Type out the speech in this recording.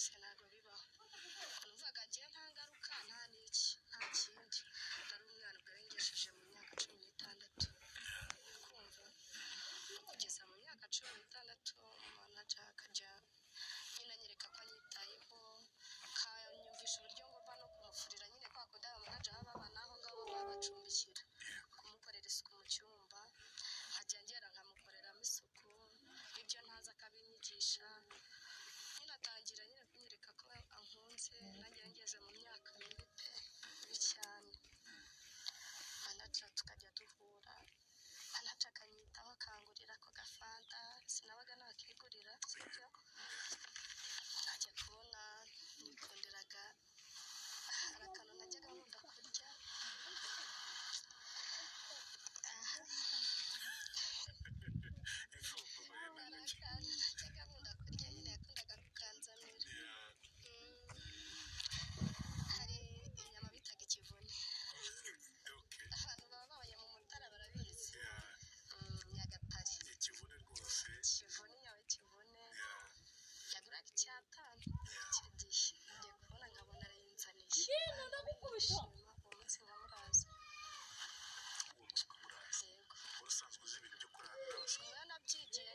rwose ntabwo bibaho numvaga agiye nta ngaruka nta n'iki nta kindi ari umwana ubwarengesheje mu myaka 16 kumva kugeza mu myaka 16 manager akajya nyine anyereka ko anyitayeho kanyumvisha uburyo ngomba no kumufurira nyine kwa kundi manager babana aho ngabo babacumbikira kumukorera isuku mu cyumba ajya ngera nkamukoreramo isuku ibyo ntaza akabinyigisha nyine atangira nyine kunyereka ko ankunze nanjye ngeze mu myaka mibi pe cyane manager tukajya duhura manager akanyitaho akangurira ako gafanta sinabaga nakigurira sibyo najya kubona nikundiraga hari akantu najyaga nkunda kurya najyaga nkunda kurya nyine yakundaga kukanzanira hari inyama bitaga ikivune abantu baba babaye mu Mutara barabizi Nyagatare ikivune rwose kivune yawe kivune yaguraga 5 icyo gihe ngiye kubona nkabona arayinzaniye ndabikubishima umunsi nkamuraza uwo muswa muraza urusanzwe uzi ibintu byo kurara n'abasore nabyigiye